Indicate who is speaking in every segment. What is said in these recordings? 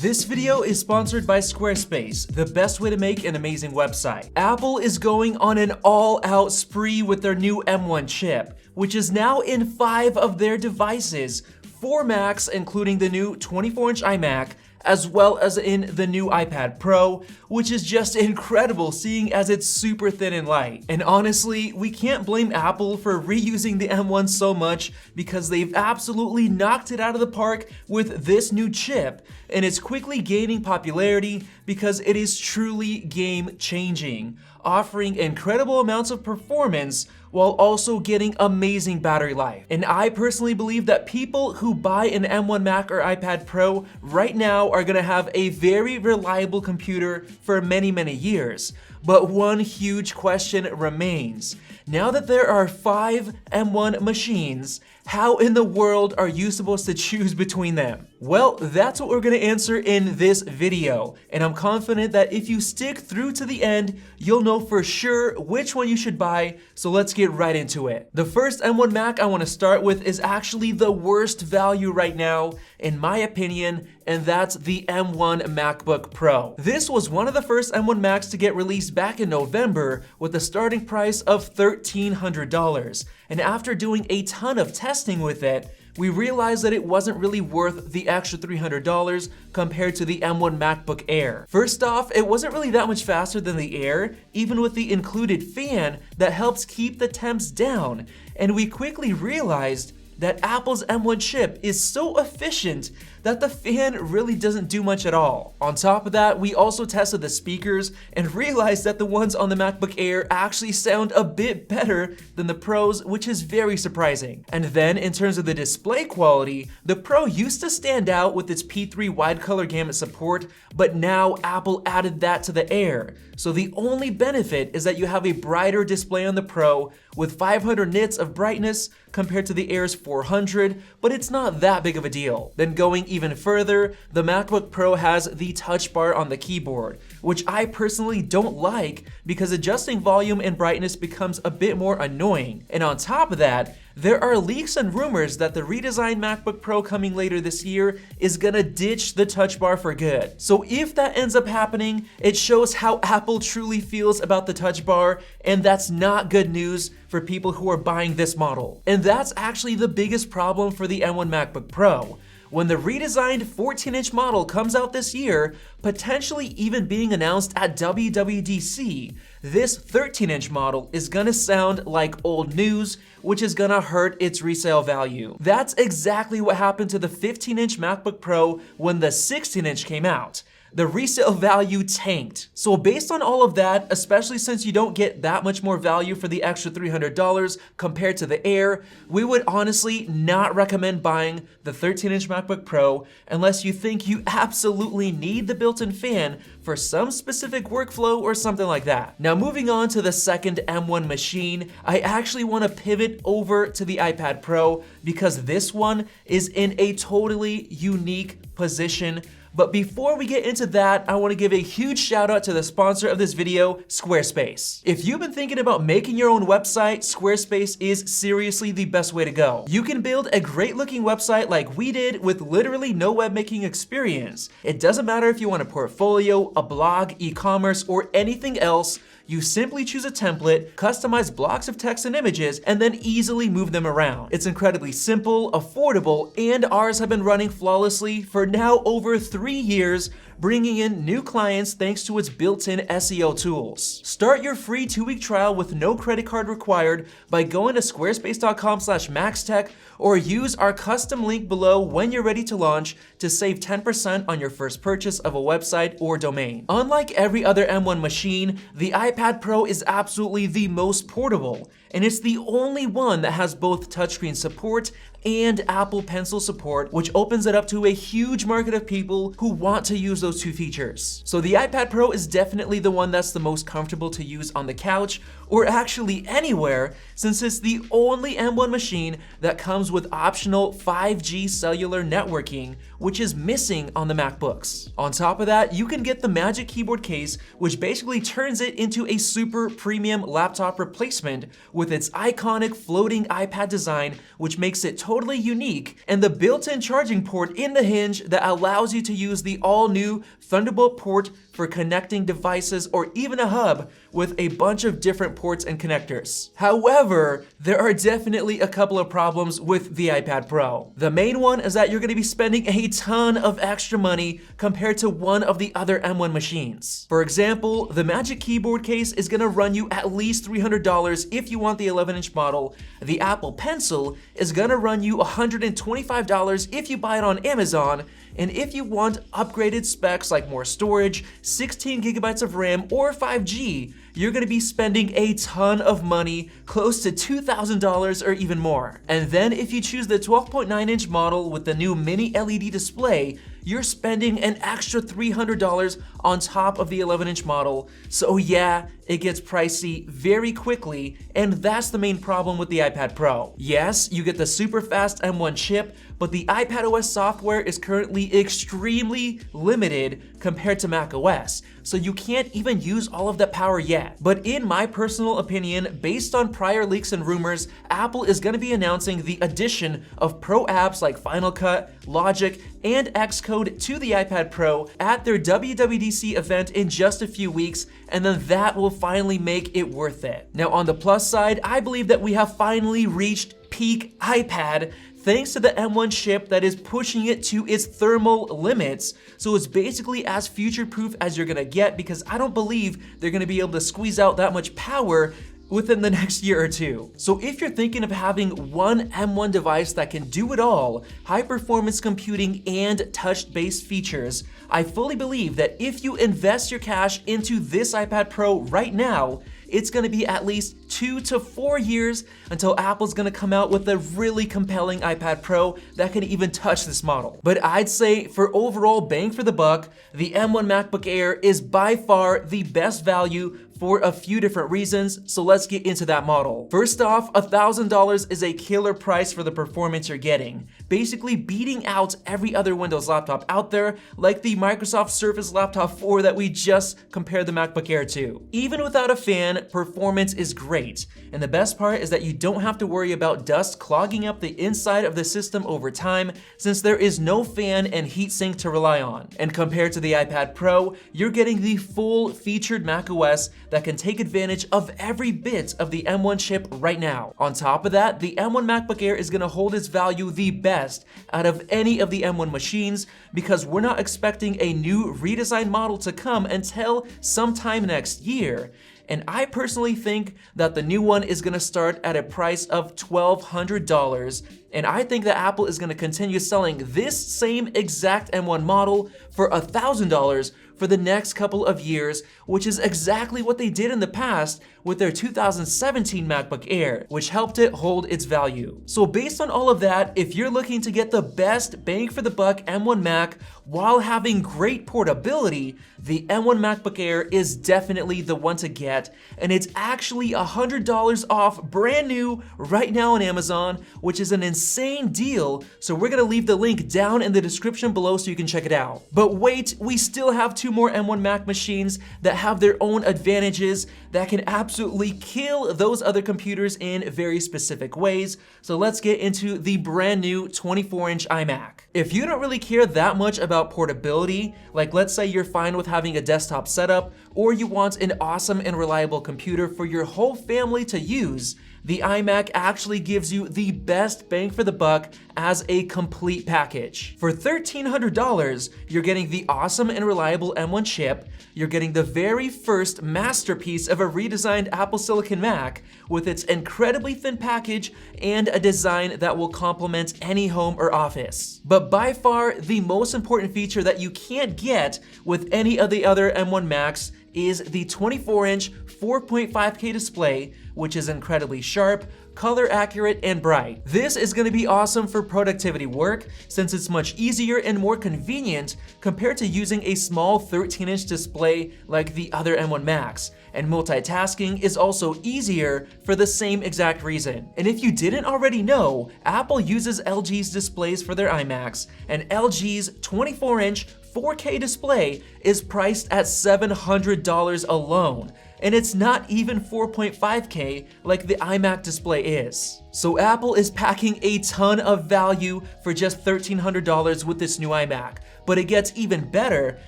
Speaker 1: This video is sponsored by Squarespace, the best way to make an amazing website. Apple is going on an all-out spree with their new M1 chip, which is now in 5 of their devices, 4 Macs including the new 24-inch iMac, as well as in the new iPad Pro, which is just incredible seeing as it's super thin and light. And honestly, we can't blame Apple for reusing the M1 so much because they've absolutely knocked it out of the park with this new chip, and it's quickly gaining popularity because it is truly game-changing, offering incredible amounts of performance while also getting amazing battery life. And I personally believe that people who buy an M1 Mac or iPad Pro right now are gonna have a very reliable computer for many, many years. But one huge question remains. Now that there are 5 M1 machines, how in the world are you supposed to choose between them? Well, that's what we're gonna answer in this video, and I'm confident that if you stick through to the end, you'll know for sure which one you should buy, so let's get right into it. The first M1 Mac I wanna start with is actually the worst value right now, in my opinion, and that's the M1 MacBook Pro. This was one of the first M1 Macs to get released back in November with a starting price of $1,300, and after doing a ton of testing with it, we realized that it wasn't really worth the extra $300 compared to the M1 MacBook Air. First off, it wasn't really that much faster than the Air, even with the included fan that helps keep the temps down, and we quickly realized that Apple's M1 chip is so efficient that the fan really doesn't do much at all. On top of that, we also tested the speakers and realized that the ones on the MacBook Air actually sound a bit better than the Pros, which is very surprising. And then in terms of the display quality, the Pro used to stand out with its P3 wide color gamut support, but now Apple added that to the Air. So the only benefit is that you have a brighter display on the Pro with 500 nits of brightness compared to the Air's 400, but it's not that big of a deal. Then going even further, the MacBook Pro has the touch bar on the keyboard, which I personally don't like because adjusting volume and brightness becomes a bit more annoying. And on top of that, there are leaks and rumors that the redesigned MacBook Pro coming later this year is gonna ditch the touch bar for good. So if that ends up happening, it shows how Apple truly feels about the touch bar, and that's not good news for people who are buying this model. And that's actually the biggest problem for the M1 MacBook Pro. When the redesigned 14-inch model comes out this year, potentially even being announced at WWDC, this 13-inch model is gonna sound like old news, which is gonna hurt its resale value. That's exactly what happened to the 15-inch MacBook Pro when the 16-inch came out. The resale value tanked. So based on all of that, especially since you don't get that much more value for the extra $300 compared to the Air, we would honestly not recommend buying the 13-inch MacBook Pro unless you think you absolutely need the built-in fan for some specific workflow or something like that. Now moving on to the second M1 machine, I actually want to pivot over to the iPad Pro because this one is in a totally unique position. But before we get into that, I want to give a huge shout out to the sponsor of this video, Squarespace. If you've been thinking about making your own website, Squarespace is seriously the best way to go. You can build a great looking website like we did with literally no web making experience. It doesn't matter if you want a portfolio, a blog, e-commerce, or anything else. You simply choose a template, customize blocks of text and images, and then easily move them around. It's incredibly simple, affordable, and ours have been running flawlessly for now over 3 years, bringing in new clients thanks to its built-in SEO tools. Start your free 2-week trial with no credit card required by going to squarespace.com/maxtech or use our custom link below when you're ready to launch to save 10% on your first purchase of a website or domain. Unlike every other M1 machine, the iPad Pro is absolutely the most portable, and it's the only one that has both touchscreen support and Apple Pencil support, which opens it up to a huge market of people who want to use those two features. So the iPad Pro is definitely the one that's the most comfortable to use on the couch or actually anywhere, since it's the only M1 machine that comes with optional 5G cellular networking, which is missing on the MacBooks. On top of that, you can get the Magic Keyboard case, which basically turns it into a super premium laptop replacement with its iconic floating iPad design, which makes it totally unique, and the built-in charging port in the hinge that allows you to use the all-new Thunderbolt port for connecting devices, or even a hub with a bunch of different ports and connectors. However, there are definitely a couple of problems with the iPad Pro. The main one is that you're going to be spending a ton of extra money compared to one of the other M1 machines. For example, the Magic Keyboard case is going to run you at least $300 if you want the 11-inch model. The Apple Pencil is going to run you $125 if you buy it on Amazon. And if you want upgraded specs like more storage, 16 gigabytes of RAM, or 5G, you're gonna be spending a ton of money, close to $2,000 or even more. And then if you choose the 12.9-inch model with the new mini LED display, you're spending an extra $300 on top of the 11-inch model. So yeah, it gets pricey very quickly, and that's the main problem with the iPad Pro. Yes, you get the super fast M1 chip, but the iPadOS software is currently extremely limited compared to macOS, so you can't even use all of that power yet. But in my personal opinion, based on prior leaks and rumors, Apple is going to be announcing the addition of Pro apps like Final Cut, Logic, and Xcode to the iPad Pro at their WWDC event in just a few weeks, and then that will finally make it worth it. Now on the plus side, I believe that we have finally reached peak iPad, thanks to the M1 chip that is pushing it to its thermal limits. So it's basically as future-proof as you're gonna get, because I don't believe they're gonna be able to squeeze out that much power within the next year or two. So if you're thinking of having one M1 device that can do it all, high performance computing and touch-based features, I fully believe that if you invest your cash into this iPad Pro right now, it's gonna be at least 2 to 4 years until Apple's gonna come out with a really compelling iPad Pro that can even touch this model. But I'd say for overall bang for the buck, the M1 MacBook Air is by far the best value for a few different reasons, so let's get into that model. First off, $1,000 is a killer price for the performance you're getting, basically beating out every other Windows laptop out there, like the Microsoft Surface Laptop 4 that we just compared the MacBook Air to. Even without a fan, performance is great, and the best part is that you don't have to worry about dust clogging up the inside of the system over time, since there is no fan and heatsink to rely on. And compared to the iPad Pro, you're getting the full featured macOS that can take advantage of every bit of the M1 chip right now. On top of that, the M1 MacBook Air is going to hold its value the best out of any of the M1 machines, because we're not expecting a new redesigned model to come until sometime next year. And I personally think that the new one is gonna start at a price of $1,200, and I think that Apple is gonna continue selling this same exact M1 model for $1,000 for the next couple of years, which is exactly what they did in the past with their 2017 MacBook Air, which helped it hold its value. So based on all of that, if you're looking to get the best bang for the buck M1 Mac while having great portability, the M1 MacBook Air is definitely the one to get, and it's actually $100 off brand new right now on Amazon, which is an insane deal, so we're gonna leave the link down in the description below so you can check it out. But wait, we still have 2 more M1 Mac machines that have their own advantages that can absolutely kill those other computers in very specific ways, so let's get into the brand new 24-inch iMac. If you don't really care that much about portability, like let's say you're fine with having a desktop setup, or you want an awesome and reliable computer for your whole family to use, the iMac actually gives you the best bang for the buck as a complete package. For $1,300, you're getting the awesome and reliable M1 chip, you're getting the very first masterpiece of a redesigned Apple Silicon Mac with its incredibly thin package and a design that will complement any home or office. But by far, the most important feature that you can't get with any of the other M1 Macs is the 24-inch 4.5K display, which is incredibly sharp, color accurate, and bright. This is going to be awesome for productivity work, since it's much easier and more convenient compared to using a small 13-inch display like the other M1 Macs. And multitasking is also easier for the same exact reason. And if you didn't already know, Apple uses LG's displays for their iMacs, and LG's 24-inch 4K display is priced at $700 alone. and it's not even 4.5K like the iMac display is. So Apple is packing a ton of value for just $1,300 with this new iMac. But it gets even better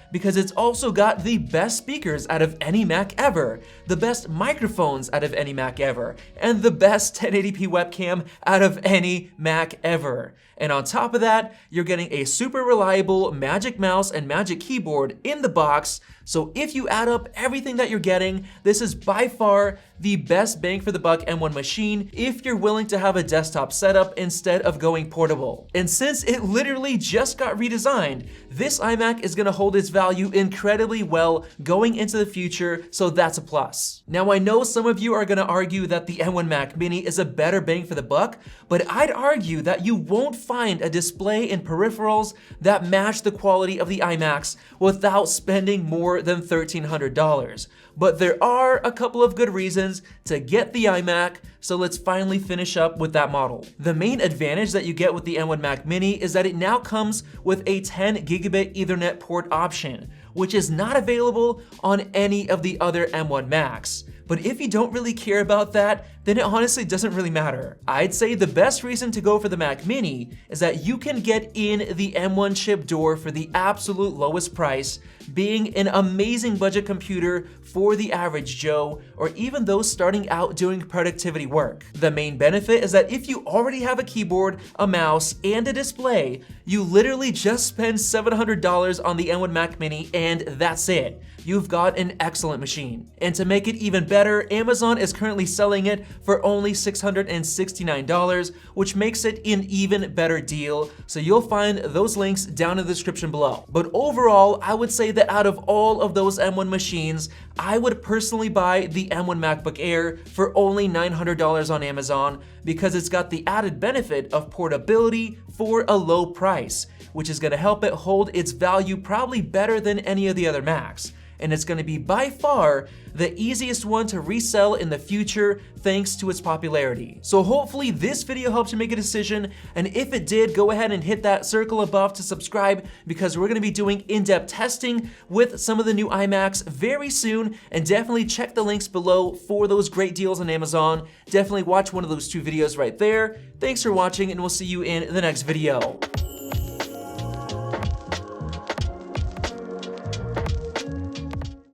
Speaker 1: because it's also got the best speakers out of any Mac ever, the best microphones out of any Mac ever, and the best 1080p webcam out of any Mac ever. And on top of that, you're getting a super reliable Magic Mouse and Magic Keyboard in the box. So if you add up everything that you're getting, this is by far the best bang for the buck M1 machine if you're willing to have a desktop setup instead of going portable. And since it literally just got redesigned, this iMac is gonna hold its value incredibly well going into the future, so that's a plus. Now I know some of you are gonna argue that the M1 Mac Mini is a better bang for the buck, but I'd argue that you won't find a display and peripherals that match the quality of the iMacs without spending more than $1,300. But there are a couple of good reasons to get the iMac, so let's finally finish up with that model. The main advantage that you get with the M1 Mac Mini is that it now comes with a 10 gigabit Ethernet port option, which is not available on any of the other M1 Macs. But if you don't really care about that, then it honestly doesn't really matter. I'd say the best reason to go for the Mac Mini is that you can get in the M1 chip door for the absolute lowest price, being an amazing budget computer for the average Joe, or even those starting out doing productivity work. The main benefit is that if you already have a keyboard, a mouse, and a display, you literally just spend $700 on the M1 Mac Mini and that's it. You've got an excellent machine. And to make it even better, Amazon is currently selling it for only $669, which makes it an even better deal. So you'll find those links down in the description below. But overall, I would say that out of all of those M1 machines, I would personally buy the M1 MacBook Air for only $900 on Amazon because it's got the added benefit of portability for a low price, which is gonna help it hold its value probably better than any of the other Macs. And it's gonna be by far the easiest one to resell in the future thanks to its popularity. So hopefully this video helped you make a decision, and if it did, go ahead and hit that circle above to subscribe because we're gonna be doing in-depth testing with some of the new iMacs very soon, and definitely check the links below for those great deals on Amazon. Definitely watch one of those two videos right there. Thanks for watching, and we'll see you in the next video.